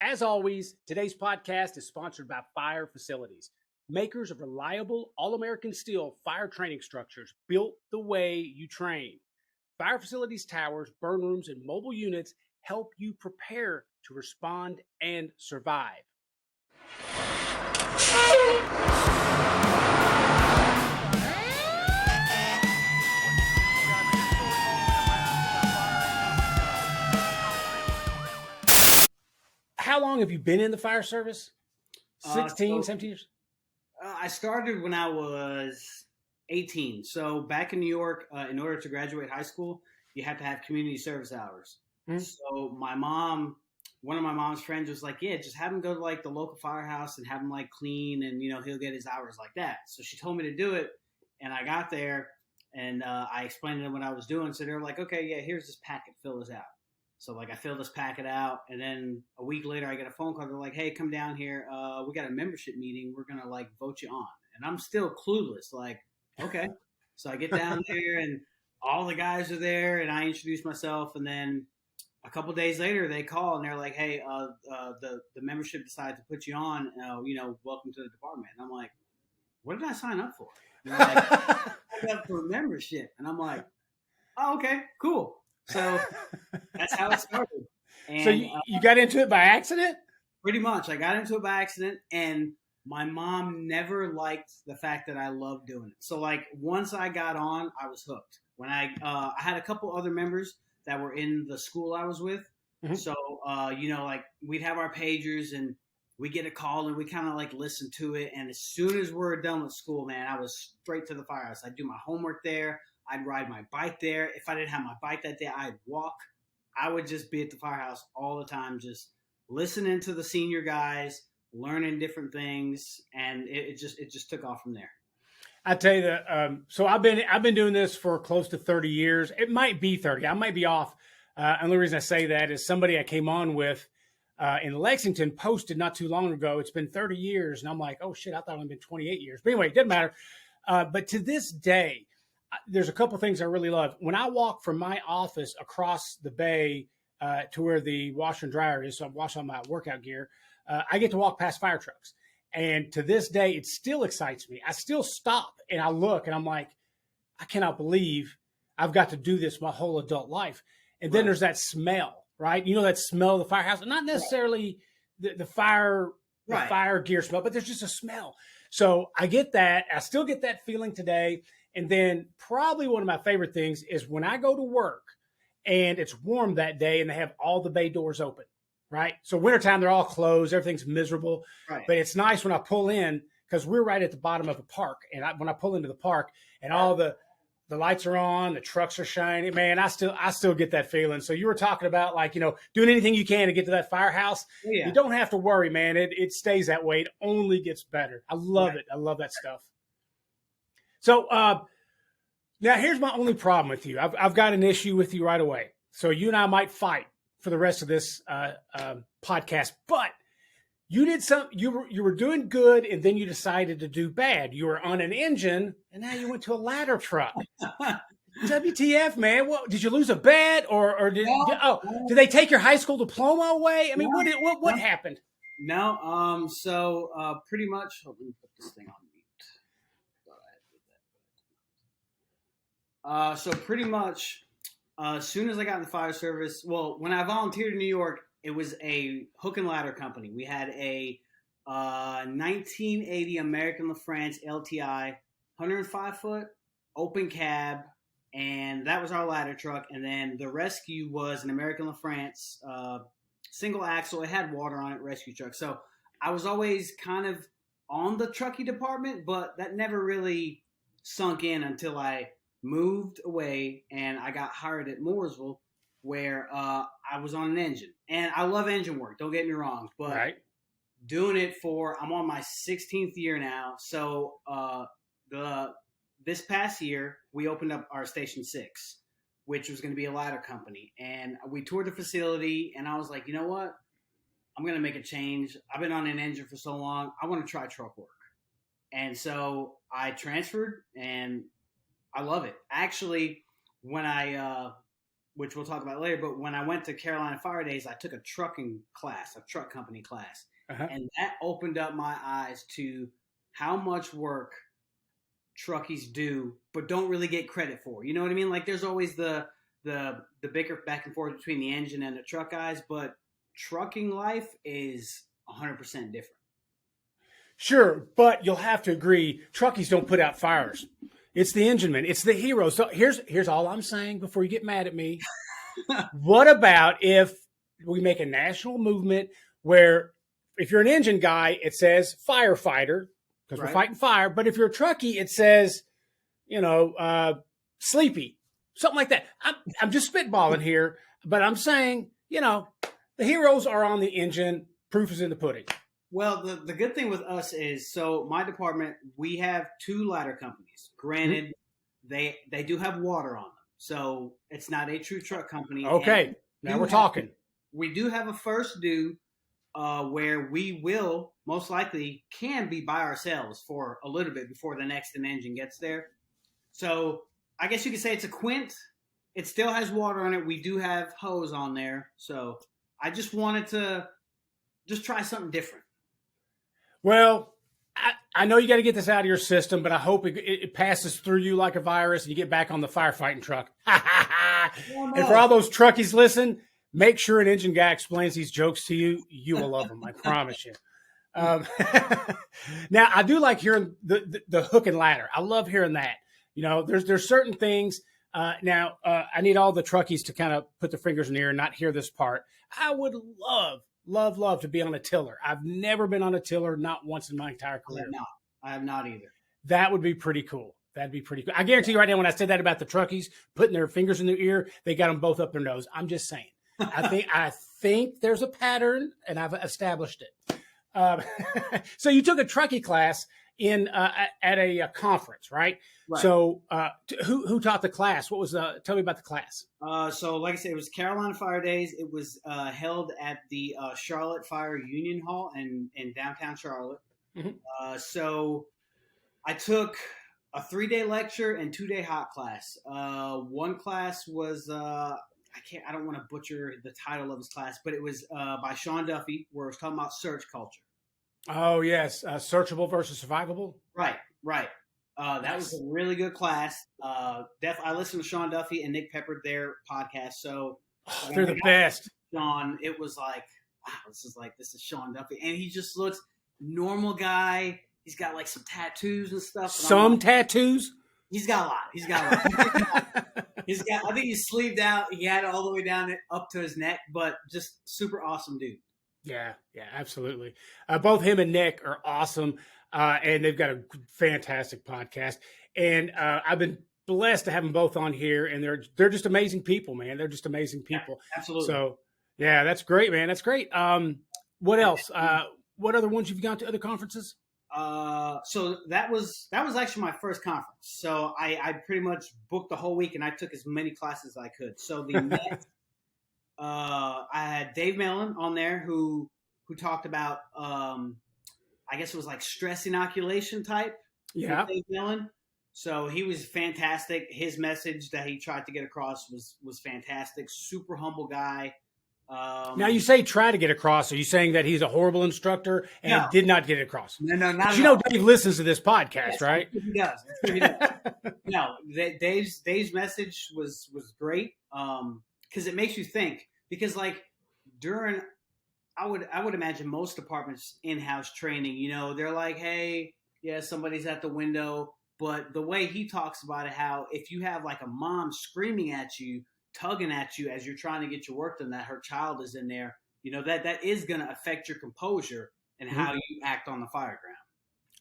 As always, today's podcast is sponsored by Fire Facilities, makers of reliable, all-American steel fire training structures built the way you train. Fire Facilities towers, burn rooms, and mobile units help you prepare to respond and survive. How long have you been in the fire service? 16, 17 years? I started when I was 18. So back in New York, in order to graduate high school, you had to have community service hours. Mm-hmm. So one of my mom's friends was like, yeah, just have him go to like the local firehouse and have him like clean and, he'll get his hours like that. So she told me to do it. And I got there and I explained to them what I was doing. So they were like, okay, yeah, here's this packet, fill this out. So, like, I fill this packet out, and then a week later, I get a phone call. They're like, hey, come down here. We got a membership meeting. We're going to, like, vote you on. And I'm still clueless. Like, okay. So I get down there, and all the guys are there, and I introduce myself. And then a couple of days later, they call, and they're like, hey, the membership decided to put you on. Welcome to the department. And I'm like, what did I sign up for? And they're like, I signed up for membership. And I'm like, oh, okay, cool. So that's how it started. And, so you got into it by accident? Pretty much. I got into it by accident, and my mom never liked the fact that I loved doing it. So, like, once I got on, I was hooked. When I had a couple other members that were in the school I was with. Mm-hmm. So, we'd have our pagers, and we get a call, and we kind of, like, listen to it. And as soon as we're done with school, man, I was straight to the firehouse. I'd do my homework there. I'd ride my bike there. If I didn't have my bike that day, I'd walk. I would just be at the firehouse all the time, just listening to the senior guys, learning different things, and it just took off from there. I tell you that. So I've been doing this for close to 30 years. It might be 30. I might be off. And the only reason I say that is somebody I came on with in Lexington posted not too long ago. It's been 30 years, and I'm like, oh shit, I thought it had been 28 years. But anyway, it doesn't matter. But to this day, there's a couple things I really love. When I walk from my office across the bay to where the washer and dryer is, so I'm washing my workout gear, I get to walk past fire trucks. And to this day, it still excites me. I still stop and I look and I'm like, I cannot believe I've got to do this my whole adult life. And then there's that smell, right? You know, that smell of the firehouse, not necessarily the fire gear smell, but there's just a smell. So I get that. I still get that feeling today. And then probably one of my favorite things is when I go to work and it's warm that day and they have all the bay doors open, right? So wintertime, they're all closed. Everything's miserable. Right. But it's nice when I pull in because we're right at the bottom of a park. And when I pull into the park and all the lights are on, the trucks are shining, man, I still get that feeling. So you were talking about doing anything you can to get to that firehouse. Yeah. You don't have to worry, man. It stays that way. It only gets better. I love it. I love that stuff. So now here's my only problem with you. I've got an issue with you right away. So you and I might fight for the rest of this podcast. But you did you were doing good, and then you decided to do bad. You were on an engine, and now you went to a ladder truck. WTF, man? What, did you lose a bet, or did they take your high school diploma away? I mean, what happened? No. So pretty much. Let me put this thing on. So pretty much, as soon as I got in the fire service, when I volunteered in New York, it was a hook and ladder company. We had a 1980 American LaFrance LTI, 105-foot, open cab, and that was our ladder truck. And then the rescue was an American LaFrance single axle. It had water on it, rescue truck. So I was always kind of on the truckie department, but that never really sunk in until I moved away and I got hired at Mooresville, where I was on an engine. And I love engine work, don't get me wrong, but doing it I'm on my 16th year now. So this past year, we opened up our Station 6, which was going to be a ladder company. And we toured the facility, and I was like, you know what? I'm going to make a change. I've been on an engine for so long. I want to try truck work. And so I transferred, and I love it. Actually, when I which we'll talk about later. But when I went to Carolina Fire Days, I took a trucking class, a truck company class, and that opened up my eyes to how much work truckies do, but don't really get credit for. You know what I mean? Like there's always the bicker back and forth between the engine and the truck guys, but trucking life is 100% different. Sure, but you'll have to agree, truckies don't put out fires. It's the engine men. It's the heroes. So here's all I'm saying before you get mad at me. What about if we make a national movement where if you're an engine guy, it says firefighter because we're fighting fire. But if you're a truckie, it says, sleepy, something like that. I'm just spitballing here, but I'm saying, the heroes are on the engine. Proof is in the pudding. Well, the good thing with us is, so my department, we have 2 ladder companies. Granted, they do have water on them, so it's not a true truck company. Okay, now we're talking. We do have a first due where we will most likely can be by ourselves for a little bit before the next engine gets there. So I guess you could say it's a quint. It still has water on it. We do have hose on there. So I just wanted to just try something different. Well, I know you got to get this out of your system, but I hope it passes through you like a virus and you get back on the firefighting truck. And for all those truckies listen, make sure an engine guy explains these jokes to you. You will love them. I promise you. Now, I do like hearing the hook and ladder. I love hearing that. There's certain things. Now, I need all the truckies to kind of put their fingers in the air and not hear this part. I would love to be on a tiller. I've never been on a tiller, not once in my entire career. I have not either. That would be pretty cool. That'd be pretty cool. I guarantee you right now, when I said that about the truckies putting their fingers in their ear, they got them both up their nose. I'm just saying. I think there's a pattern, and I've established it. So you took a truckie class at a conference, right? Right. So who taught the class? Tell me about the class. So like I said, it was Carolina Fire Days. It was held at the Charlotte Fire Union Hall in downtown Charlotte. Mm-hmm. So I took a 3-day lecture and 2-day hot class. One class was I don't want to butcher the title of his class, but it was by Sean Duffy, where it was talking about search culture. Oh yes, searchable versus survivable. Right. That was a really good class. I listened to Sean Duffy and Nick Peppard, their podcast. So they're the best. Sean, it was like, wow, this is Sean Duffy, and he just looks normal guy. He's got like some tattoos and stuff. Some tattoos. He's got a lot. I think he's sleeved out. He had it all the way down up to his neck, but just super awesome dude. Yeah, absolutely. Both him and Nick are awesome, and they've got a fantastic podcast. And I've been blessed to have them both on here, and they're just amazing people, man. They're just amazing people. Yeah, absolutely. So, yeah, that's great, man. That's great. What else? What other ones you've gone to other conferences? So that was actually my first conference. So I pretty much booked the whole week, and I took as many classes as I could. So the next. I had Dave Mellon on there who talked about I guess it was like stress inoculation type. Yeah. Dave Mellon. So he was fantastic. His message that he tried to get across was fantastic. Super humble guy. Now you say try to get across. Are you saying that he's a horrible instructor and did not get it across? No, not at all. Dave listens to this podcast, yes, right? He does. No, Dave's message was great. Because it makes you think. Because like I would imagine most departments in-house training, they're like, hey, yeah, somebody's at the window. But the way he talks about it, how if you have like a mom screaming at you, tugging at you as you're trying to get your work done, that her child is in there, that is going to affect your composure and how you act on the fire ground.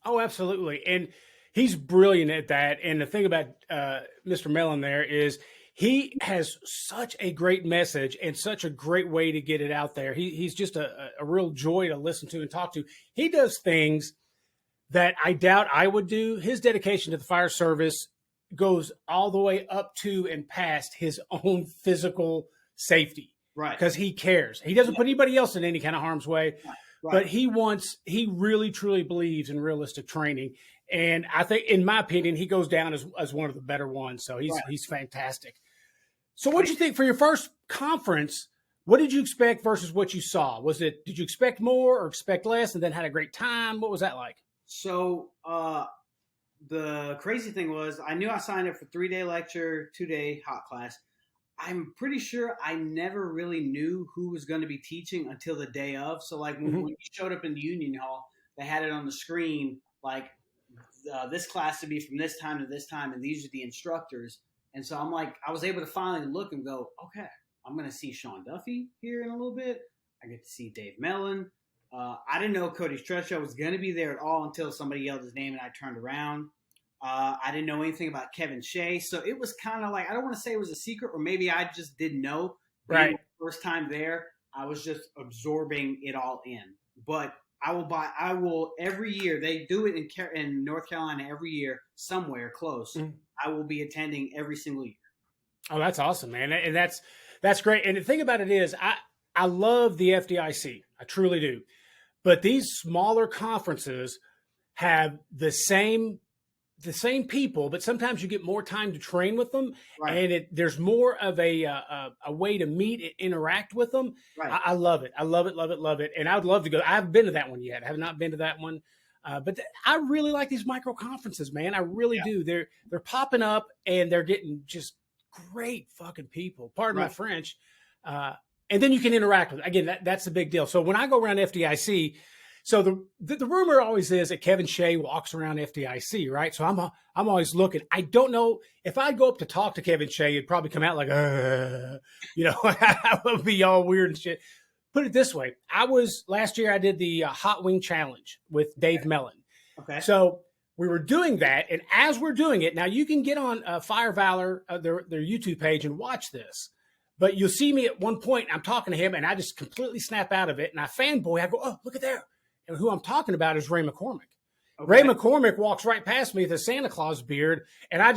Oh, absolutely. And he's brilliant at that. And the thing about Mr. Mellon there is he has such a great message and such a great way to get it out there. He's just a real joy to listen to and talk to. He does things that I doubt I would do. His dedication to the fire service goes all the way up to and past his own physical safety. Right. Because he cares. He doesn't put anybody else in any kind of harm's way. Right. But he really, truly believes in realistic training. And I think, in my opinion, he goes down as one of the better ones. So he's fantastic. So what did you think for your first conference? What did you expect versus what you saw? Did you expect more or expect less and then had a great time? What was that like? So the crazy thing was I knew I signed up for 3-day lecture, 2-day hot class. I'm pretty sure I never really knew who was going to be teaching until the day of. So like when you showed up in the Union Hall, they had it on the screen, like this class to be from this time to this time. And these are the instructors. And so I'm like, I was able to finally look and go, okay, I'm going to see Sean Duffy here in a little bit. I get to see Dave Mellon. I didn't know Cody Stretcho was going to be there at all until somebody yelled his name and I turned around. I didn't know anything about Kevin Shea. So it was kind of like, I don't want to say it was a secret, or maybe I just didn't know. Right. First time there, I was just absorbing it all in. But I will every year, they do it in North Carolina every year, somewhere close. I will be attending every single year. Oh, that's awesome, man. And that's great. And the thing about it is I love the FDIC. I truly do. But these smaller conferences have the same people, but sometimes you get more time to train with them, right. And there's more of a way to meet and interact with them. Right. I love it. I love it, love it, love it. And I would love to go. I haven't been to that one yet. I have not been to that one. But I really like these micro conferences, man. I really do. They're popping up and they're getting just great fucking people. Pardon my French. And then you can interact with them. Again, that's the big deal. So when I go around FDIC, so the rumor always is that Kevin Shea walks around FDIC, right? So I'm always looking. I don't know if I go up to talk to Kevin Shea, it'd probably come out like, I would be all weird and shit. Put it this way: last year I did the Hot Wing Challenge with Dave Mellon. Okay. So we were doing that, and as we're doing it, now you can get on Fire Valor, their YouTube page, and watch this. But you'll see me at one point. I'm talking to him, and I just completely snap out of it, and I fanboy. I go, "Oh, look at there!" And who I'm talking about is Ray McCormick. Okay. Ray McCormick walks right past me with a Santa Claus beard, and I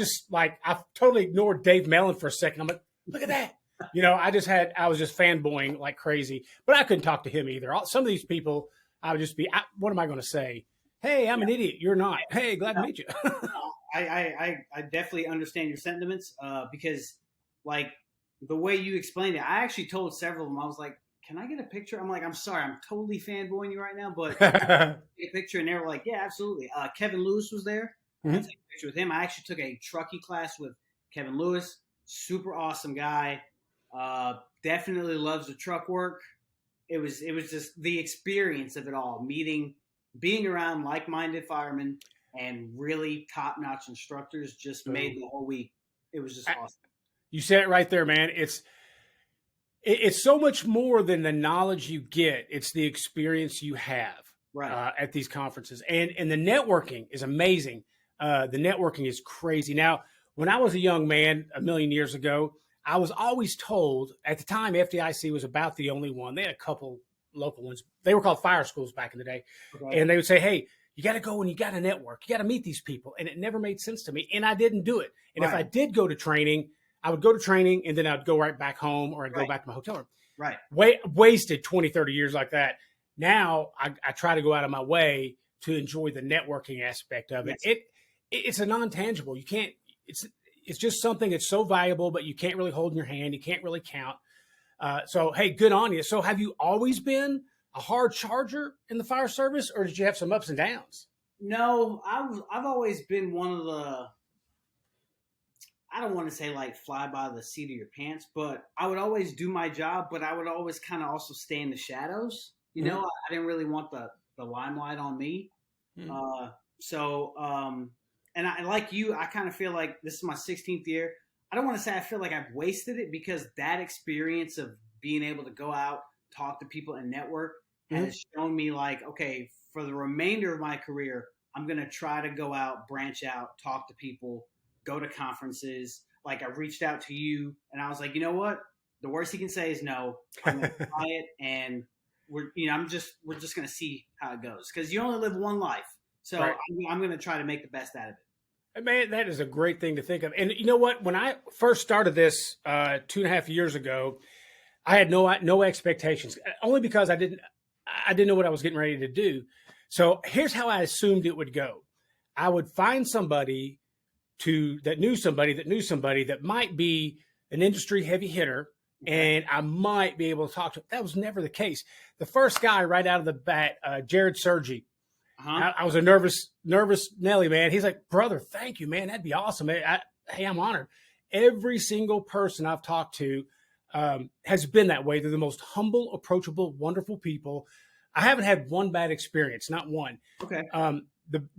totally ignored Dave Mellon for a second. I'm like, "Look at that!" I was just fanboying like crazy, but I couldn't talk to him either. Some of these people, I would just be, what am I going to say? Hey, I'm an idiot. You're not. Hey, glad to meet you. I definitely understand your sentiments because, like, the way you explained it, I actually told several of them, I was like, can I get a picture? I'm like, I'm sorry, I'm totally fanboying you right now, but get a picture. And they were like, yeah, absolutely. Kevin Lewis was there. I took a picture with him. I actually took a trucking class with Kevin Lewis. Super awesome guy. Definitely loves the truck work. It was just the experience of it all, being around like-minded firemen and really top-notch instructors just made the whole week. It was just awesome. You said it right there, man. It's so much more than the knowledge you get. It's the experience you have at these conferences. And the networking is amazing. The networking is crazy. Now, when I was a young man a million years ago, I was always told, at the time, FDIC was about the only one. They had a couple local ones. They were called fire schools back in the day. Okay. And they would say, hey, you got to go and you got to network. You got to meet these people. And it never made sense to me. And I didn't do it. And if I did go to training, I would go to training and then I'd go right back home or I'd go back to my hotel room. Right. Wasted 20, 30 years like that. Now I try to go out of my way to enjoy the networking aspect of it. Yes. It's a non-tangible. You can't, it's just something that's so valuable, but you can't really hold in your hand. You can't really count. So, hey, good on you. So have you always been a hard charger in the fire service, or did you have some ups and downs? No, I've always been one of the, I don't want to say like fly by the seat of your pants, but I would always do my job, but I would always kind of also stay in the shadows. You know, I didn't really want the limelight on me. And I, like you, I kind of feel like this is my 16th year. I don't want to say I feel like I've wasted it, because that experience of being able to go out, talk to people, and network has shown me like, okay, for the remainder of my career, I'm going to try to go out, branch out, talk to people, go to conferences. Like, I reached out to you and I was like, you know what? The worst he can say is no. I'm going to try it. And we're just going to see how it goes, because you only live one life. So I'm going to try to make the best out of it. Man, that is a great thing to think of. And you know what? When I first started this 2.5 years ago, I had no expectations, only because I didn't know what I was getting ready to do. So here's how I assumed it would go. I would find somebody that knew somebody that might be an industry heavy hitter, and I might be able to talk to him. That was never the case. The first guy right out of the bat, Jared Lloyd. I was a nervous Nelly, man. He's like, brother, thank you, man. That'd be awesome. Hey, I'm honored. Every single person I've talked to has been that way. They're the most humble, approachable, wonderful people. I haven't had one bad experience, not one. Okay.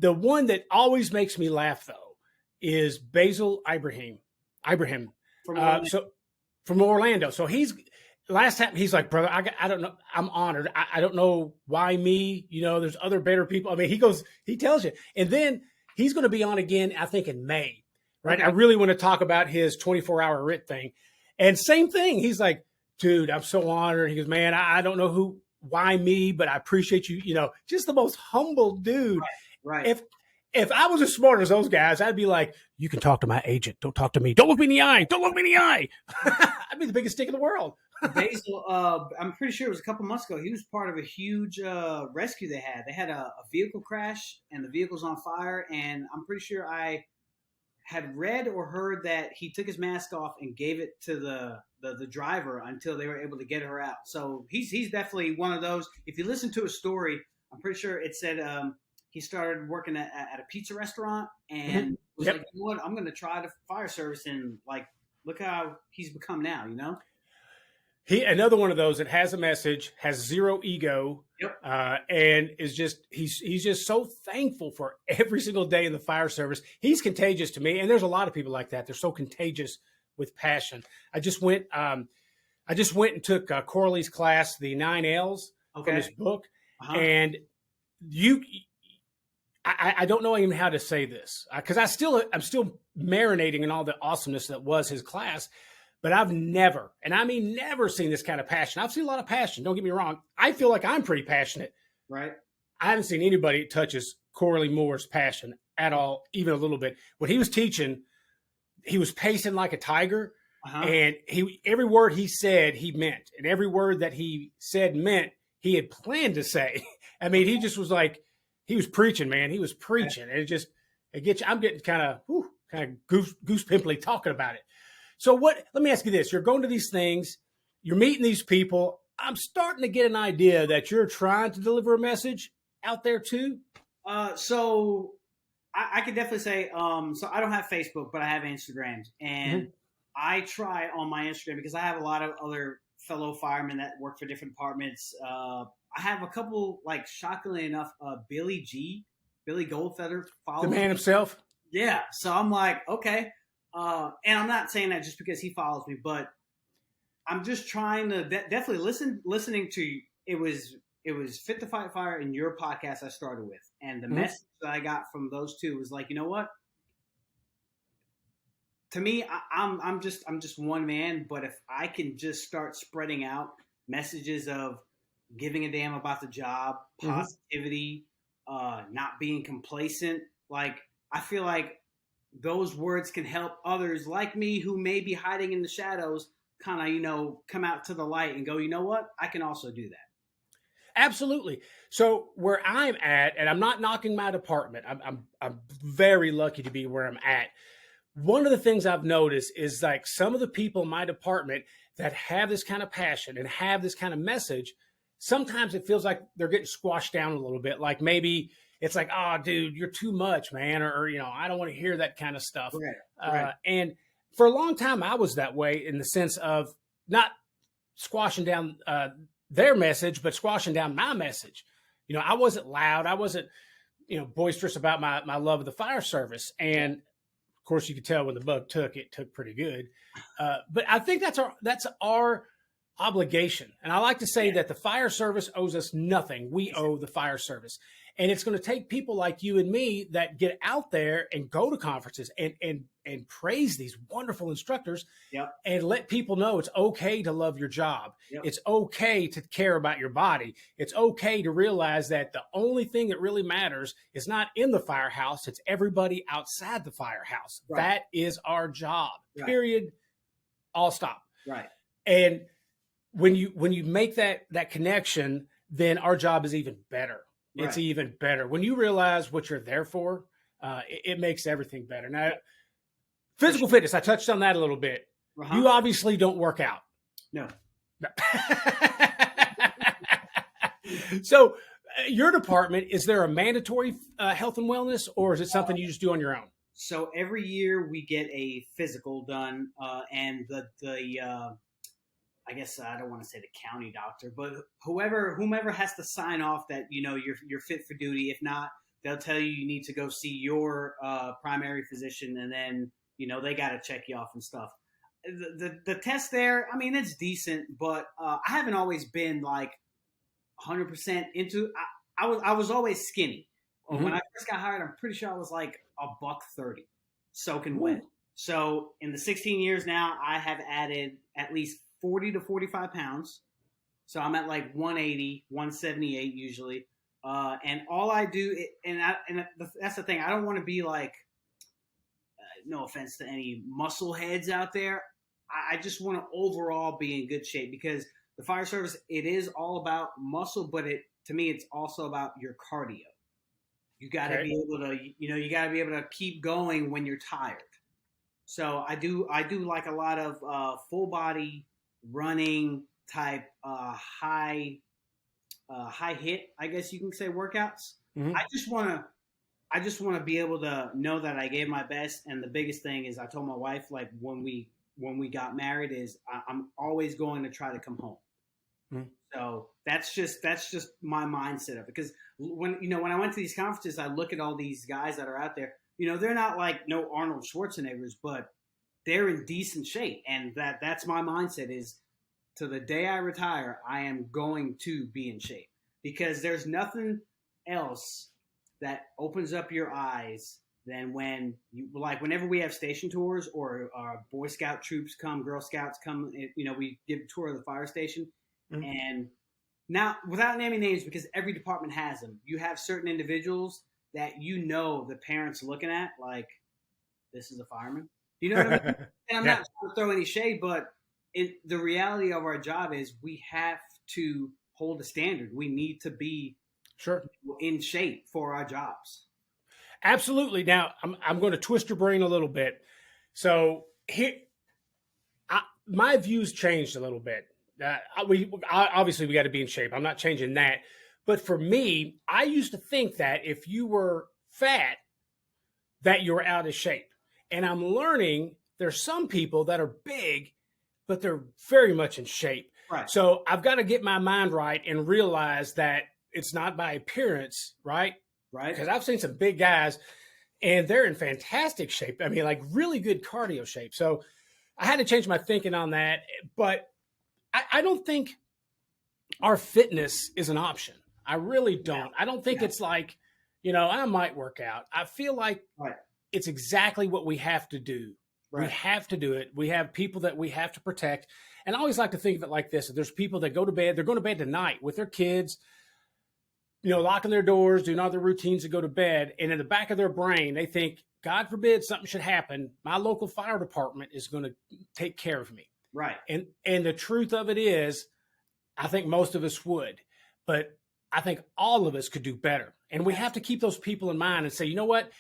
The one that always makes me laugh, though, is Basil Ibrahim. From Orlando. So last time he's like, brother, I don't know. I'm honored. I don't know why me, there's other better people. I mean, he tells you, and then he's going to be on again, I think in May, right? Okay. I really want to talk about his 24-hour writ thing. And same thing. He's like, dude, I'm so honored. He goes, man, I don't know why me, but I appreciate you, just the most humble dude. Right. If I was as smart as those guys, I'd be like, you can talk to my agent. Don't talk to me. Don't look me in the eye. Don't look me in the eye. I'd be the biggest stick in the world. Basil, I'm pretty sure it was a couple months ago. He was part of a huge rescue they had. They had a vehicle crash, and the vehicle's on fire. And I'm pretty sure I had read or heard that he took his mask off and gave it to the driver until they were able to get her out. So he's definitely one of those. If you listen to a story, I'm pretty sure it said he started working at a pizza restaurant and was like, you know what, I'm going to try the fire service, and like, look how he's become now, Another one of those that has a message, has zero ego, and is just he's just so thankful for every single day in the fire service. He's contagious to me, and there's a lot of people like that. They're so contagious with passion. I just went and took Corley's class, the 9 L's from his book, and I don't know even how to say this because I'm still marinating in all the awesomeness that was his class. But I've never, and I mean never, seen this kind of passion. I've seen a lot of passion. Don't get me wrong. I feel like I'm pretty passionate. Right. I haven't seen anybody that touches Corley Moore's passion at all, even a little bit. When he was teaching, he was pacing like a tiger, and every word he said, he meant. And every word that he said meant he had planned to say. I mean, he just was like, he was preaching, man. He was preaching. And it gets you, I'm getting kind of goose pimply talking about it. So let me ask you this. You're going to these things, you're meeting these people. I'm starting to get an idea that you're trying to deliver a message out there too. So I could definitely say, so I don't have Facebook, but I have Instagram, and I try on my Instagram because I have a lot of other fellow firemen that work for different departments. I have a couple, like, shockingly enough, Billy Goldfeather follows the man himself. Yeah. So I'm like, okay. And I'm not saying that just because he follows me, but I'm just trying to definitely listening to it was Fit to Fight Fire and your podcast I started with, and the message that I got from those two was like, you know what? To me, I'm just one man, but if I can just start spreading out messages of giving a damn about the job, positivity, not being complacent, like, I feel like those words can help others like me who may be hiding in the shadows kind of, come out to the light and go, you know what? I can also do that. Absolutely. So where I'm at, and I'm not knocking my department, I'm very lucky to be where I'm at. One of the things I've noticed is, like, some of the people in my department that have this kind of passion and have this kind of message, sometimes it feels like they're getting squashed down a little bit. Like, maybe it's like, oh, dude, you're too much, man. Or I don't want to hear that kind of stuff. Right. And for a long time, I was that way in the sense of not squashing down their message, but squashing down my message. I wasn't loud. I wasn't, boisterous about my love of the fire service. And of course, you could tell when the bug took pretty good. But I think that's our obligation. And I like to say that the fire service owes us nothing. We owe the fire service. And it's going to take people like you and me that get out there and go to conferences and praise these wonderful instructors and let people know it's okay to love your job. It's okay to care about your body. It's okay to realize that the only thing that really matters is not in the firehouse. It's everybody outside the firehouse. Right. That is our job, period. All stop. Right. And when you make that connection, then our job is even better. It's even better. When you realize what you're there for, it makes everything better. Now, physical fitness, I touched on that a little bit. You obviously don't work out. No. So your department, is there a mandatory health and wellness, or is it something you just do on your own? So every year we get a physical done, and the I guess I don't want to say the county doctor, but whomever has to sign off that you're fit for duty. If not, they'll tell you need to go see your primary physician, and then they got to check you off and stuff. The test there, I mean, it's decent, but I haven't always been like 100% into. I was always skinny. Mm-hmm. When I first got hired, I'm pretty sure I was like $130, soaking wet. So in the 16 years now, I have added at least 40 to 45 pounds. So I'm at like 180, 178 usually. And all I do, that's the thing. I don't want to be like, no offense to any muscle heads out there. I just want to overall be in good shape, because the fire service, it is all about muscle, but to me, it's also about your cardio. You got to be able to, you got to be able to keep going when you're tired. So I do like a lot of full body running type high hit, I guess you can say, workouts. Mm-hmm. I just want to be able to know that I gave my best. And the biggest thing is, I told my wife, like when we got married, is I'm always going to try to come home. Mm-hmm. So that's just my mindset of it. Because when I went to these conferences, I look at all these guys that are out there. They're not like no Arnold Schwarzeneggers, but they're in decent shape. And that's my mindset, is to the day I retire, I am going to be in shape, because there's nothing else that opens up your eyes than whenever we have station tours, or Boy Scout troops come, Girl Scouts come, we give a tour of the fire station. Mm-hmm. And now, without naming names, because every department has them, you have certain individuals that the parents looking at, like, this is a fireman. You know what I mean? And I'm not trying to throw any shade, but the reality of our job is we have to hold a standard. We need to be in shape for our jobs. Absolutely. Now, I'm going to twist your brain a little bit. So here, my views changed a little bit. Obviously we got to be in shape. I'm not changing that. But for me, I used to think that if you were fat, that you're out of shape. And I'm learning there's some people that are big, but they're very much in shape. Right. So I've got to get my mind right and realize that it's not by appearance, right? Right. Because I've seen some big guys, and they're in fantastic shape. I mean, like really good cardio shape. So I had to change my thinking on that. But I don't think our fitness is an option. I really don't. I don't think it's like, I might work out. I feel like it's exactly what we have to do. Right. We have to do it. We have people that we have to protect. And I always like to think of it like this. There's people that go to bed, they're going to bed tonight with their kids, locking their doors, doing all their routines to go to bed. And in the back of their brain, they think, God forbid something should happen, my local fire department is going to take care of me. Right. And the truth of it is, I think most of us would, but I think all of us could do better. And we have to keep those people in mind and say, you know what,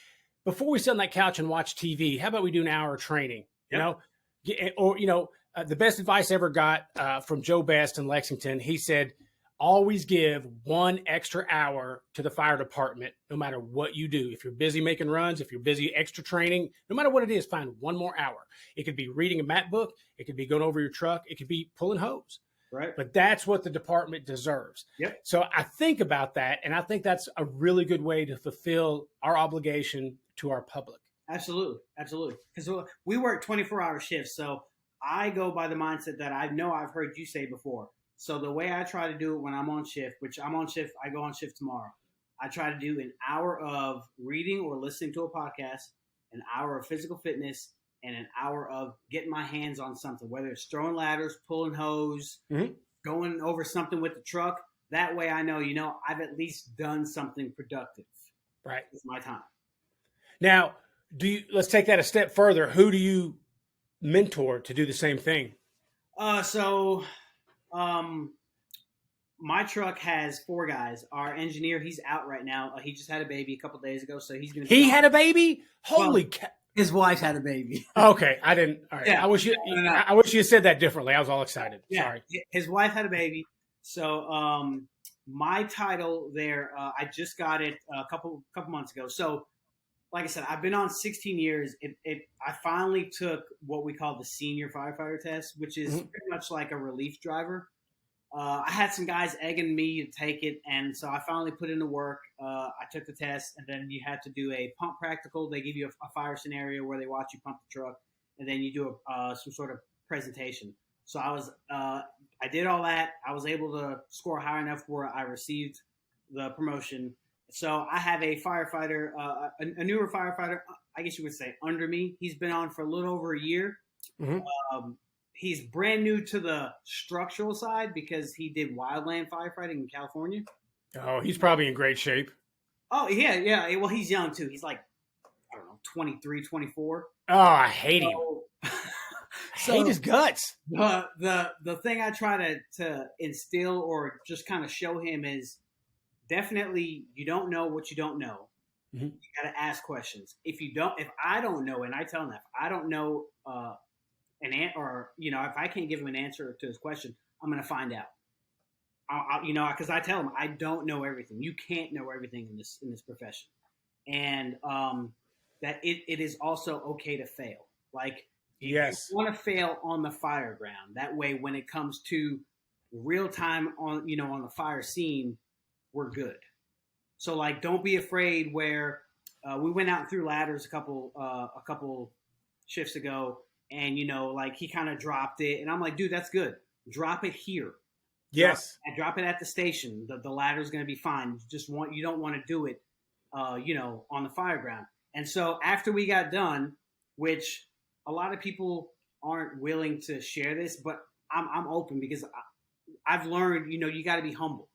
before we sit on that couch and watch TV, how about we do an hour of training? Yep. The best advice I ever got from Joe Best in Lexington, he said, always give 1 extra hour to the fire department, no matter what you do. If you're busy making runs, if you're busy extra training, no matter what it is, find 1 more hour. It could be reading a map book. It could be going over your truck. It could be pulling hose. Right. But that's what the department deserves. Yep. So I think about that, and I think that's a really good way to fulfill our obligation to our public. Absolutely. Absolutely. Because we work 24-hour shifts. So I go by the mindset that I know I've heard you say before. So the way I try to do it when I'm on shift, which I'm on shift, I go on shift tomorrow. I try to do an hour of reading or listening to a podcast, an hour of physical fitness, and an hour of getting my hands on something, whether it's throwing ladders, pulling hose, going over something with the truck. That way I know, I've at least done something productive. Right. It's my time. Now, let's take that a step further. Who do you mentor to do the same thing? My truck has 4 guys. Our engineer, he's out right now. He just had a baby a couple days ago, so he's going to. He had a baby? Holy cow! His wife had a baby. Okay, I didn't. All right. Yeah. I wish you. No. I wish you said that differently. I was all excited. Yeah. Sorry. His wife had a baby. So my title there, I just got it a couple months ago. So like I said, I've been on 16 years. I finally took what we call the senior firefighter test, which is pretty much like a relief driver. I had some guys egging me to take it, and so I finally put in the work. I took the test, and then you had to do a pump practical. They give you a fire scenario where they watch you pump the truck, and then you do some sort of presentation. So I did all that. I was able to score high enough where I received the promotion. So I have a firefighter, a newer firefighter, I guess you would say, under me. He's been on for a little over a year. He's brand new to the structural side because he did wildland firefighting in California. Oh, he's probably in great shape. Oh, yeah. Well, he's young, too. He's like, I don't know, 23, 24. Oh, I hate him. I hate his guts. The thing I try to instill or just kind of show him is definitely you don't know what you don't know. You got to ask questions. If I don't know, and I tell him that, if I don't know if I can't give him an answer to his question, I'm going to find out. Because I tell him I don't know everything. You can't know everything in this profession, and that it is also okay to fail. Like, yes, you want to fail on the fire ground. That way, when it comes to real time on the fire scene, we're good. So like, don't be afraid. Where we went out and threw ladders a couple shifts ago, and like he kind of dropped it, and I'm like, dude, that's good. Drop it here. Yes. Drop it at the station. The ladder's going to be fine. You don't want to do it, on the fire ground. And so after we got done, which a lot of people aren't willing to share this, but I'm open because I've learned, you got to be humble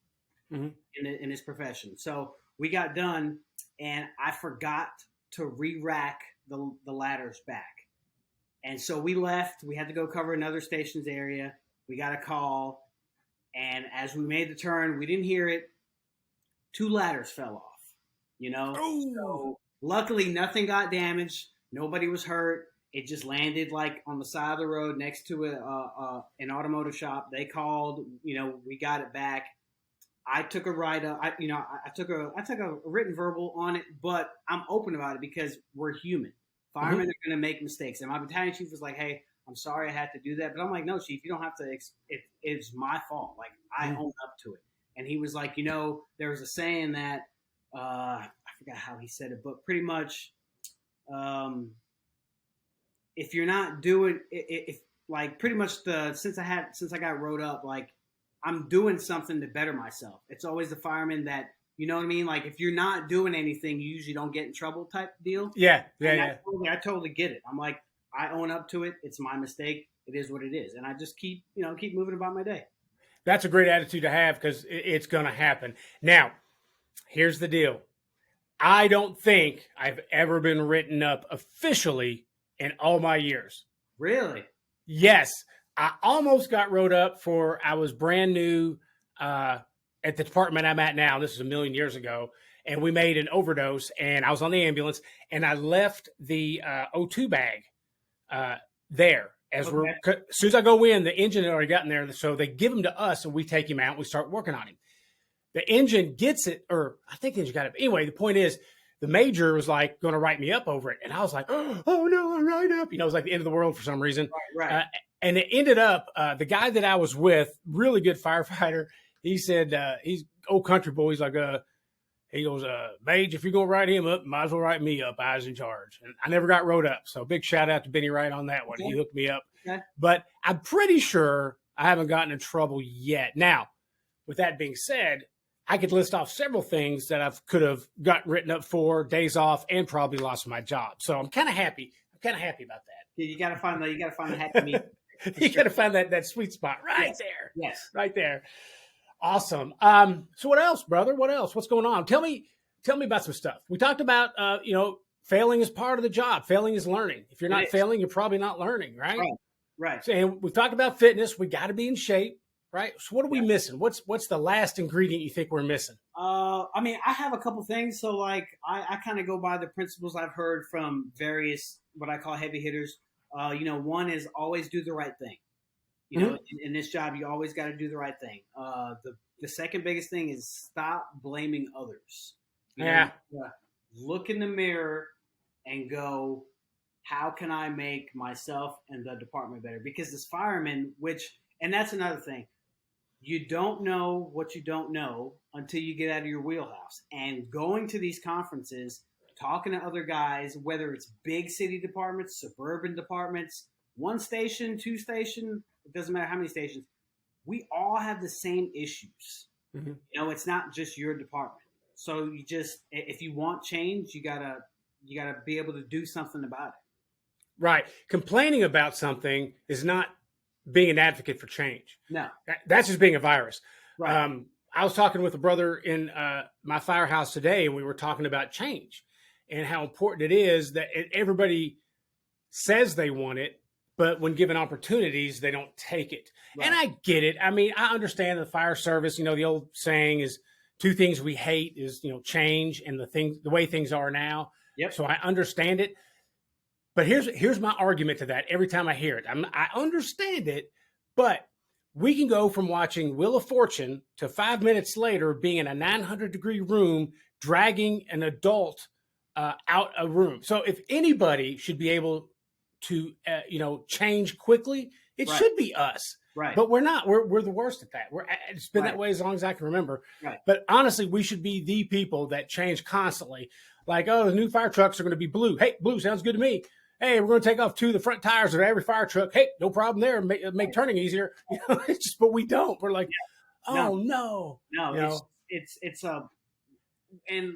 in this profession. So we got done, and I forgot to re-rack the ladders back. And so we left. We had to go cover another station's area. We got a call. And as we made the turn, we didn't hear it. 2 ladders fell off, So luckily, nothing got damaged. Nobody was hurt. It just landed like on the side of the road next to an automotive shop. They called, we got it back. I took a write-up. I took a written verbal on it, but I'm open about it because we're human. Firemen are going to make mistakes. And my battalion chief was like, hey, I'm sorry I had to do that. But I'm like, no, chief, you don't have to. It's my fault. Like, I own up to it. And he was like, there was a saying that, I forgot how he said it, but pretty much, if you're not doing, if like pretty much since I got rode up, like I'm doing something to better myself. It's always the fireman that, you know what I mean? Like if you're not doing anything, you usually don't get in trouble type deal. Yeah. I totally get it. I'm like, I own up to it. It's my mistake. It is what it is. And I just keep moving about my day. That's a great attitude to have because it's going to happen. Now, here's the deal. I don't think I've ever been written up officially in all my years. Really? Yes. I almost got wrote up I was brand new at the department I'm at now. This is a million years ago. And we made an overdose, and I was on the ambulance, and I left the O2 bag there. As soon as I go in, the engine had already gotten there. So they give him to us, and we take him out, and we start working on him. The engine gets it, or I think the engine got it. Anyway, the point is, the major was like going to write me up over it. And I was like, oh no, I'm right up. It was like the end of the world for some reason. Right. And it ended up, the guy that I was with, really good firefighter, he said, he's old country boy. He's like, he goes, Mage, if you're going to write him up, might as well write me up. I was in charge. And I never got wrote up. So big shout out to Benny Wright on that one. Okay. He hooked me up. Okay. But I'm pretty sure I haven't gotten in trouble yet. Now, with that being said, I could list off several things that I could have got written up for, days off, and probably lost my job. So I'm kind of happy. about that. Yeah, you got to find the happy medium. You got to find that sweet spot right there. Yes. Right there. Awesome. So what else, brother? What else? What's going on? Tell me about some stuff. We talked about, failing is part of the job. Failing is learning. If you're not failing, you're probably not learning, right? Right. So, and we've talked about fitness. We got to be in shape, right? So what are we missing? What's the last ingredient you think we're missing? I mean, I have a couple things. So, like, I kind of go by the principles I've heard from various what I call heavy hitters. One is always do the right thing. In this job, you always got to do the right thing. The second biggest thing is stop blaming others. Look in the mirror and go, how can I make myself and the department better? Because as firemen, and that's another thing, you don't know what you don't know until you get out of your wheelhouse. And going to these conferences, talking to other guys, whether it's big city departments, suburban departments, one station, two station, it doesn't matter how many stations, we all have the same issues. It's not just your department. So if you want change, you gotta be able to do something about it. Right. Complaining about something is not being an advocate for change. No. That's just being a virus. Right. I was talking with a brother in my firehouse today, and we were talking about change and how important it is that everybody says they want it, but when given opportunities, they don't take it. Right. And I get it. I mean, I understand the fire service, the old saying is two things we hate is, change and the way things are now. Yep. So I understand it. But here's my argument to that every time I hear it. I understand it, but we can go from watching Wheel of Fortune to 5 minutes later being in a 900-degree room dragging an adult out a room. So if anybody should be able to change quickly, it should be us. Right. But we're not. We're the worst at that. It's been that way as long as I can remember. Right. But honestly, we should be the people that change constantly. Like, the new fire trucks are going to be blue. Hey, blue sounds good to me. Hey, we're going to take off 2 of the front tires of every fire truck. Hey, no problem there. Make turning easier. It's just, but we don't. We're like, no. It's and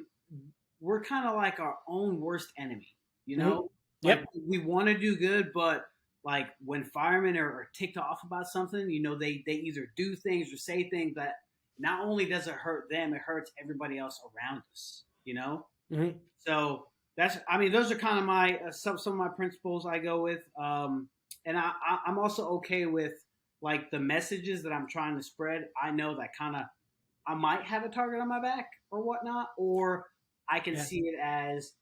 we're kind of like our own worst enemy. Yep. We want to do good, but like when firemen are ticked off about something, they either do things or say things that not only does it hurt them, it hurts everybody else around us. So. Those are kind of my some of my principles I go with, and I'm also okay with like the messages that I'm trying to spread. I know that I might have a target on my back or whatnot, or I can see it as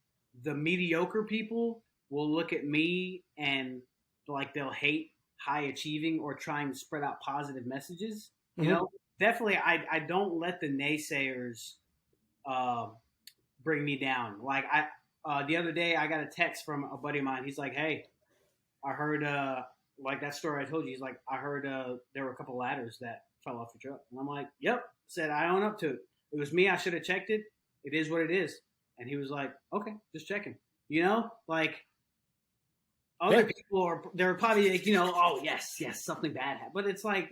the mediocre people will look at me and like they'll hate high achieving or trying to spread out positive messages. Definitely, I don't let the naysayers bring me down. Like the other day, I got a text from a buddy of mine. He's like, "Hey, I heard like that story I told you." He's like, "I heard there were a couple ladders that fell off your truck," and I'm like, "Yep." Said I own up to it. It was me. I should have checked it. It is what it is. And he was like, "Okay, just checking." Like other people they're probably like, "Oh yes, something bad happened," but it's like,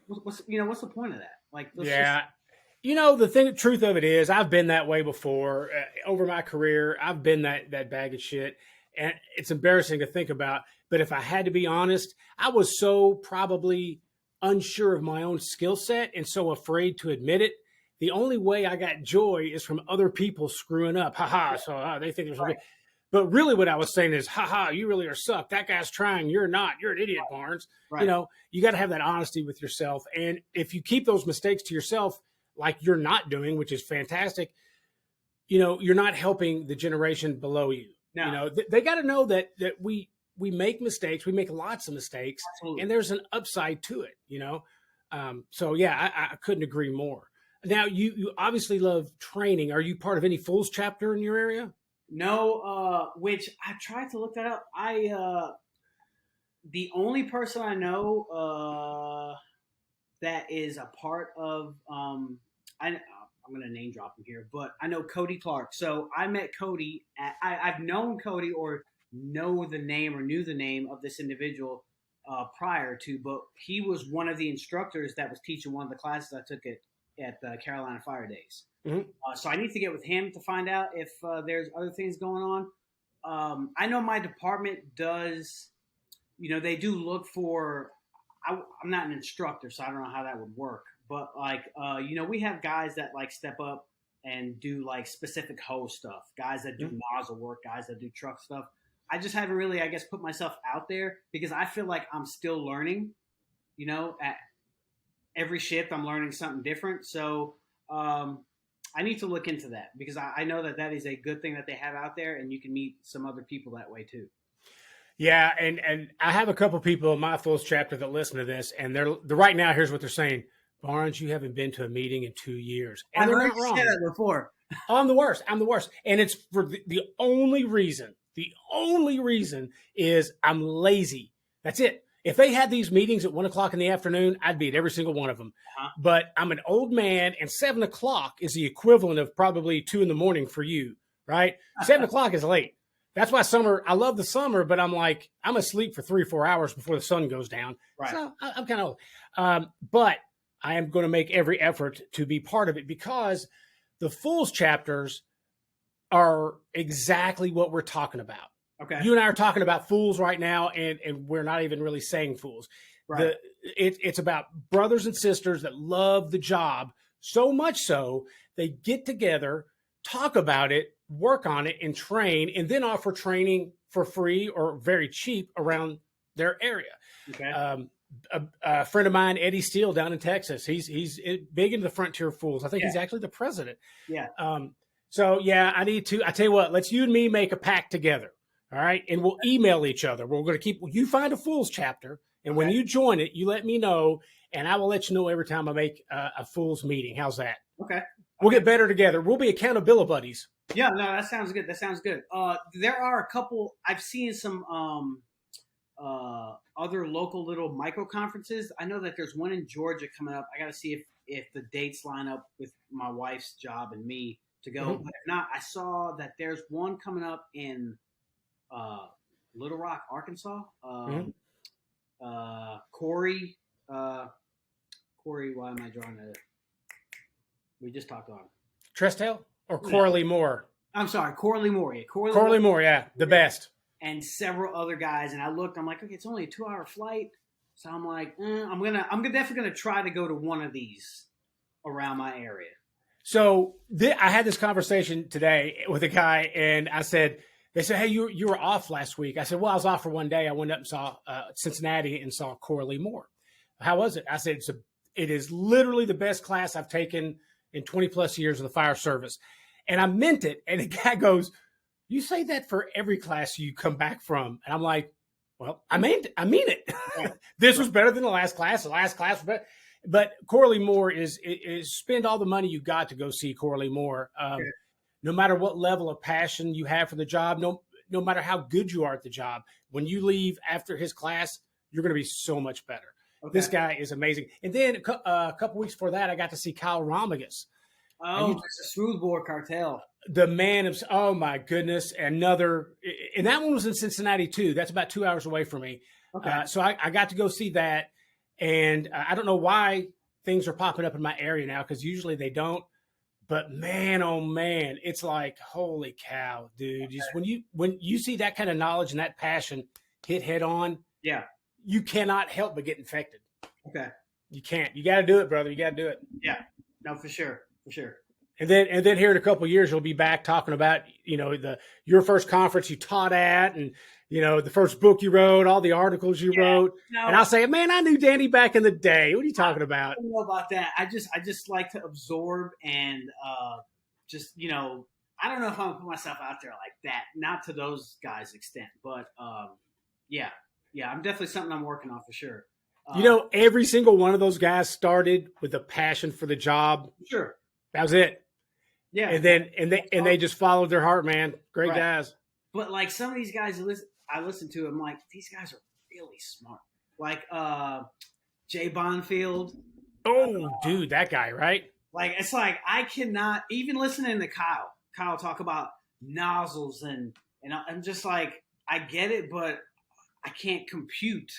what's the point of that? Like, the truth of it is, I've been that way before. Over my career, I've been that bag of shit, and it's embarrassing to think about. But if I had to be honest, I was so probably unsure of my own skill set and so afraid to admit it. The only way I got joy is from other people screwing up. So they think there's something. But really what I was saying is, you really are suck. That guy's trying. You're not. You're an idiot, Barnes. Right. You got to have that honesty with yourself. And if you keep those mistakes to yourself, like you're not doing, which is fantastic, you're not helping the generation below you. No. They got to know that we make mistakes. We make lots of mistakes. Absolutely. And there's an upside to it, I couldn't agree more. Now, you obviously love training. Are you part of any Fools chapter in your area? No, which I tried to look that up. The only person I know that is a part of I'm going to name drop him here, but I know Cody Clark. So I met Cody. I've known Cody or knew the name of this individual prior to, but he was one of the instructors that was teaching one of the classes I took at the Carolina Fire Days. Mm-hmm. So I need to get with him to find out if there's other things going on. I know my department does, they do look for, I'm not an instructor, so I don't know how that would work. But we have guys that like step up and do like specific hose stuff, guys that do nozzle work, guys that do truck stuff. I just haven't really, put myself out there because I feel like I'm still learning, every shift I'm learning something different. So I need to look into that because I know that is a good thing that they have out there, and you can meet some other people that way too. Yeah, and I have a couple people in my Fools chapter that listen to this, and they're right now. Here's what they're saying: Barnes, you haven't been to a meeting in 2 years, and I've they're heard not you wrong. say that before. Oh, I'm the worst. I'm the worst, and it's for the only reason. The only reason is I'm lazy. That's it. If they had these meetings at 1:00 in the afternoon, I'd be at every single one of them. Uh-huh. But I'm an old man, and 7:00 is the equivalent of probably 2 a.m. for you, right? 7:00 is late. That's why I love the summer, but I'm asleep for 3 or 4 hours before the sun goes down. Right. So I'm kind of old. But I am going to make every effort to be part of it because the Fools chapters are exactly what we're talking about. Okay. You and I are talking about fools right now, and we're not even really saying fools. Right. It's about brothers and sisters that love the job so much so they get together, talk about it, work on it, and train, and then offer training for free or very cheap around their area. Okay. A friend of mine, Eddie Steele, down in Texas, he's big into the Frontier Fools. I think he's actually the president. Yeah. So yeah, I tell you what, let's you and me make a pact together. All right. And we'll email each other. We're going to you find a Fools chapter. And when you join it, you let me know, and I will let you know every time I make a Fools meeting. How's that? Okay. We'll get better together. We'll be accountability buddies. Yeah, no, that sounds good. That sounds good. There are a couple, I've seen some other local little micro conferences. I know that there's one in Georgia coming up. I got to see if the dates line up with my wife's job and me to go. Mm-hmm. But if not, I saw that there's one coming up in Little Rock, Arkansas. Corey, why am I drawing that? We just talked on Trestel or Corley Moore? I'm sorry, Corley Moore. Yeah, Corley Moore, yeah, the best. And several other guys. And I looked, I'm like, okay, it's only a 2-hour flight. So I'm like, I'm definitely gonna try to go to one of these around my area. So I had this conversation today with a guy, and I said, they said, hey, you were off last week. I said, well, I was off for one day. I went up and saw Cincinnati and saw Corley Moore. How was it? I said, it is literally the best class I've taken in 20 plus years of the fire service. And I meant it. And the guy goes, you say that for every class you come back from. And I'm like, well, I mean it. This was better than the last class. The last class was better. But Corley Moore is spend all the money you got to go see Corley Moore. No matter what level of passion you have for the job, no matter how good you are at the job, when you leave after his class, you're going to be so much better. Okay. This guy is amazing. And then a couple weeks before that, I got to see Kyle Romagus. Oh, it's a smoothbore cartel. The man of, oh my goodness, and that one was in Cincinnati too. That's about 2 hours away from me. Okay. So I got to go see that. And I don't know why things are popping up in my area now, because usually they don't. But man, oh man, it's like, holy cow, dude. Okay. Just when you see that kind of knowledge and that passion hit head on, yeah, you cannot help but get infected. Okay. You can't. You got to do it, brother. You got to do it. Yeah. No, for sure. For sure. And then here in a couple of years, you'll be back talking about, your first conference you taught at, and, the first book you wrote, all the articles you wrote. No, and I'll say, man, I knew Danny back in the day. What are you talking about? I don't know about that. I just like to absorb and I don't know if I'm gonna put myself out there like that. Not to those guys' extent, but yeah, I'm definitely something I'm working on for sure. Every single one of those guys started with a passion for the job. Sure. That was it. Yeah. And they just followed their heart, man. Great guys. But like some of these guys I listen to, I'm like, these guys are really smart. Like Jay Bonfield. Oh, dude, that guy, right? Like, it's like I cannot even listening to Kyle talk about nozzles and I'm just like, I get it, but I can't compute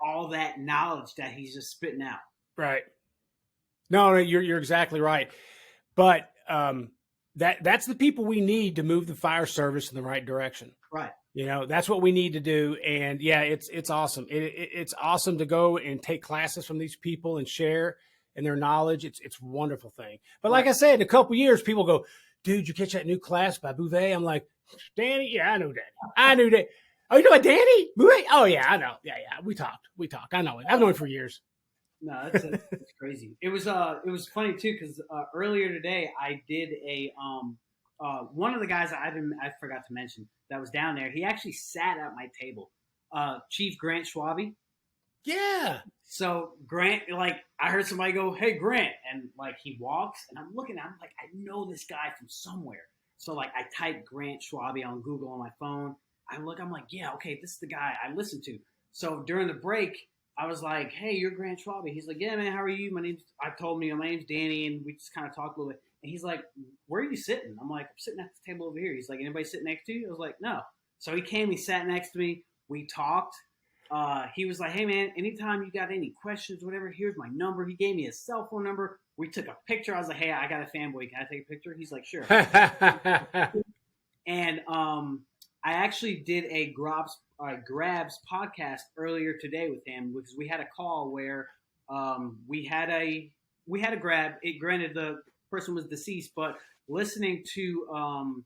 all that knowledge that he's just spitting out. Right. No, you're exactly right. But that's the people we need to move the fire service in the right direction. Right. That's what we need to do. And yeah, it's awesome. It's awesome to go and take classes from these people and share in their knowledge. It's a wonderful thing. But like I said, in a couple of years, people go, dude, you catch that new class by Beauvais? I'm like, Danny? Yeah, I know Danny. I knew that. Oh, you know what, Danny? Beauvais? Oh, yeah, I know. Yeah. We talked. I know him. I've known him for years. No, that's crazy. It was funny too because earlier today I did a one of the guys I forgot to mention that was down there. He actually sat at my table. Chief Grant Schwabe. Yeah. So Grant, like, I heard somebody go, "Hey, Grant," and like he walks, and I'm looking at him like I know this guy from somewhere. So like I type Grant Schwabe on Google on my phone. I look, I'm like, yeah, okay, this is the guy I listen to. So during the break, I was like, "Hey, you're Grant Schwabe." He's like, "Yeah, man, how are you?" I told him, my name's Danny, and we just kind of talked a little bit. And he's like, "Where are you sitting?" I'm like, "I'm sitting at the table over here." He's like, "Anybody sitting next to you?" I was like, "No." So he came, he sat next to me. We talked. He was like, "Hey, man, anytime you got any questions, whatever, here's my number." He gave me his cell phone number. We took a picture. I was like, "Hey, I got a fanboy. Can I take a picture?" He's like, "Sure." And I actually did a Grabs podcast earlier today with him because we had a call where we had a grab. It granted the person was deceased, but listening to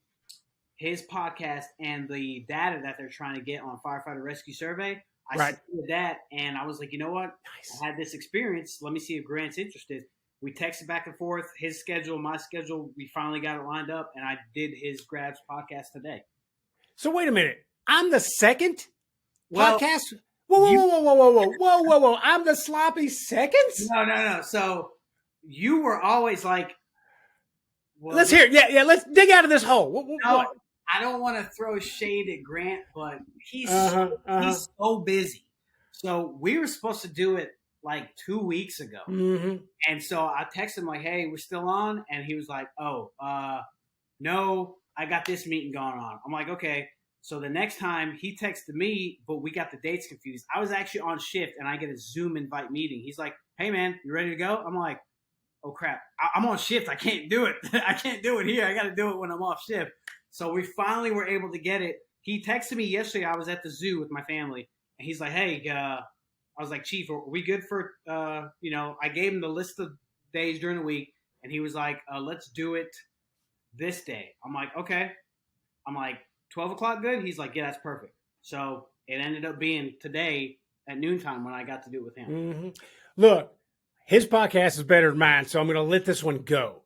his podcast and the data that they're trying to get on firefighter rescue survey, I submitted that, and I was like, you know what? Nice. I had this experience. Let me see if Grant's interested. We texted back and forth, his schedule, my schedule. We finally got it lined up, and I did his Grabs podcast today. So wait a minute. I'm the second podcast? Whoa. I'm the sloppy seconds? No. So you were always like... Well, let's hear it. Yeah, let's dig out of this hole. What? I don't want to throw shade at Grant, but he's so busy. So we were supposed to do it like 2 weeks ago. Mm-hmm. And so I texted him like, "Hey, we're still on." And he was like, "Oh, no, I got this meeting going on." I'm like, "Okay." So the next time he texted me, but we got the dates confused. I was actually on shift and I get a Zoom invite meeting. He's like, "Hey, man, you ready to go?" I'm like, "Oh, crap. I'm on shift. I can't do it. I can't do it here. I got to do it when I'm off shift." So we finally were able to get it. He texted me yesterday. I was at the zoo with my family. And he's like, "Hey," I was like, "Chief, are we good for, I gave him the list of days during the week. And he was like, "Let's do it this day." I'm like, "Okay." I'm like, 12 o'clock good? He's like, "Yeah, that's perfect." So it ended up being today at noontime when I got to do it with him. Mm-hmm. Look, his podcast is better than mine, so I'm going to let this one go.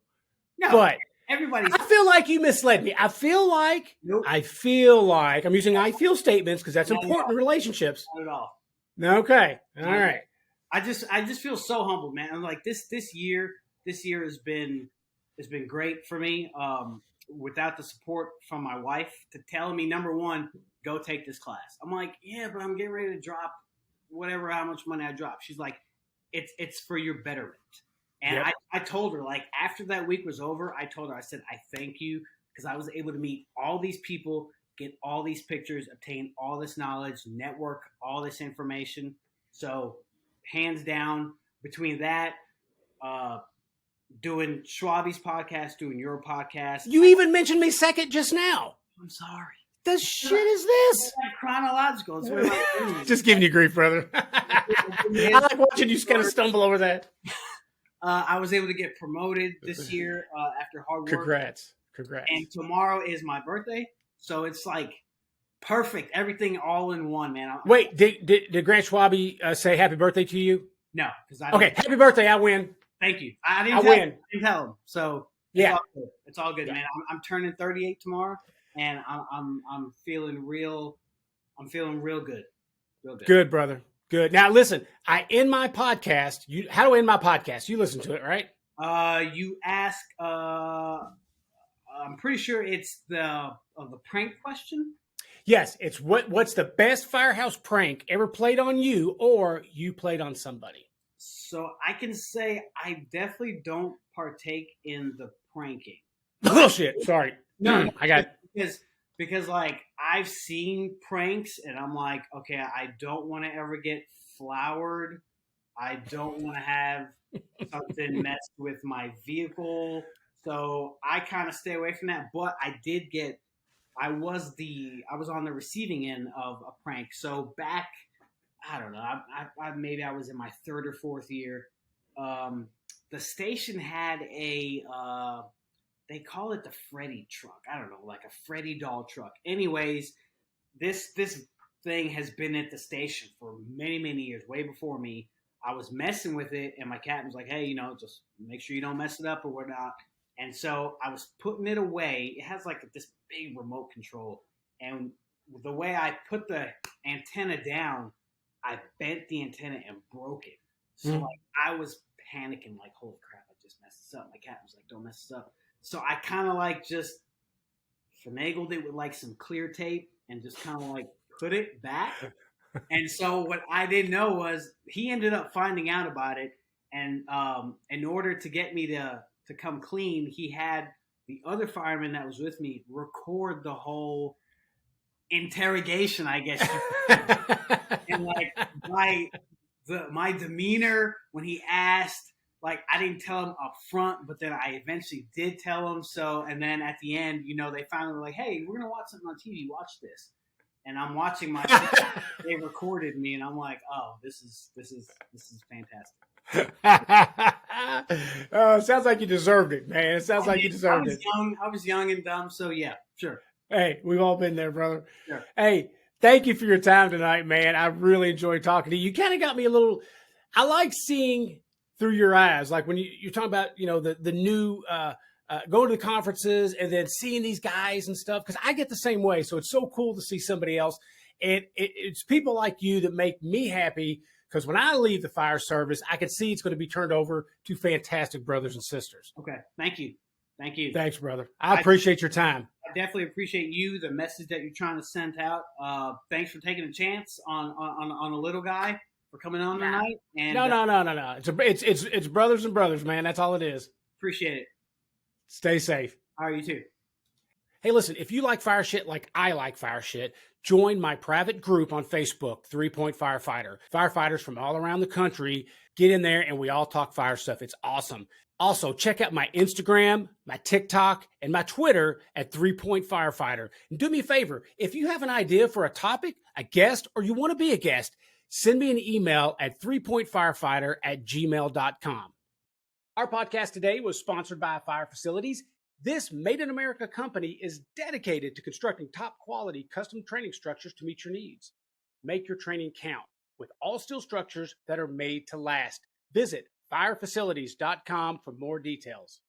No, but everybody's... I feel like you misled me. I feel like I'm using I feel statements because that's important in relationships. Not at all. Okay. All right. I just feel so humbled, man. I'm like this year has been great for me. Without the support from my wife to tell me, number one, go take this class. I'm like, "Yeah, but I'm getting ready to drop how much money I drop." She's like, it's for your betterment. And yep. I told her, like, after that week was over, I told her, I said, "I thank you because I was able to meet all these people, get all these pictures, obtain all this knowledge, network all this information." So hands down, between that, doing Schwabe's podcast, doing your podcast. You even mentioned me second just now. I'm sorry. The shit is this? Chronological. Just giving you grief, brother. I like watching you kind of stumble over that. I was able to get promoted this year after hard work. Congrats. And tomorrow is my birthday. So it's like perfect. Everything all in one, man. Wait, did Grant Schwabe say happy birthday to you? No. Okay, happy birthday. I win. Thank you. I didn't tell him. So yeah, it's all good, man. I'm turning 38 tomorrow, and I'm feeling real. I'm feeling real good. Real good. Good, brother. Good. Now listen, I end my podcast. How do I end my podcast? You listen to it, right? You ask. I'm pretty sure it's the prank question. Yes, it's what's the best firehouse prank ever played on you, or you played on somebody. So I can say I definitely don't partake in the pranking. Bullshit. Sorry. No, I got because like I've seen pranks and I'm like, okay, I don't want to ever get flowered. I don't want to have something messed with my vehicle. So I kind of stay away from that. But I was on the receiving end of a prank. So back, I don't know. Maybe I was in my third or fourth year. The station had a they call it the Freddy truck. I don't know, like a Freddy doll truck. Anyways, this thing has been at the station for many, many years, way before me. I was messing with it, and my captain was like, "Hey, just make sure you don't mess it up or whatnot." And so I was putting it away. It has like this big remote control, and the way I put the antenna down, I bent the antenna and broke it. So like I was panicking, like, "Holy crap, I just messed this up." My captain was like, "Don't mess this up." So I kind of like just finagled it with like some clear tape and just kind of like put it back. And so what I didn't know was he ended up finding out about it, and in order to get me to come clean, he had the other fireman that was with me record the whole interrogation, I guess. And like my demeanor when he asked, like I didn't tell him up front, but then I eventually did tell him. So, and then at the end, they finally were like, "Hey, we're gonna watch something on TV. Watch this." And I'm watching my. They recorded me, and I'm like, "Oh, this is fantastic." Sounds like you deserved it, man. It sounds like you deserved it. I was young and dumb, so yeah, sure. Hey, we've all been there, brother. Sure. Hey, thank you for your time tonight, man. I really enjoyed talking to you. You kind of got me a little. I like seeing through your eyes, like when you're talking about, the new. Going to the conferences and then seeing these guys and stuff, because I get the same way. So it's so cool to see somebody else. And it's people like you that make me happy, because when I leave the fire service, I can see it's going to be turned over to fantastic brothers and sisters. Okay. Thank you. Thanks, brother. I appreciate your time. I definitely appreciate you, the message that you're trying to send out. Thanks for taking a chance on a little guy, for coming on tonight. And No. It's brothers and brothers, man. That's all it is. Appreciate it. Stay safe. All right, you too. Hey, listen, if you like fire shit like I like fire shit, join my private group on Facebook, 3 Point Firefighter. Firefighters from all around the country get in there and we all talk fire stuff. It's awesome. Also, check out my Instagram, my TikTok, and my Twitter at 3 Point Firefighter. And do me a favor, if you have an idea for a topic, a guest, or you want to be a guest, send me an email at 3pointfirefighter@gmail.com. Our podcast today was sponsored by Fire Facilities. This Made in America company is dedicated to constructing top quality custom training structures to meet your needs. Make your training count with all steel structures that are made to last. Visit firefacilities.com for more details.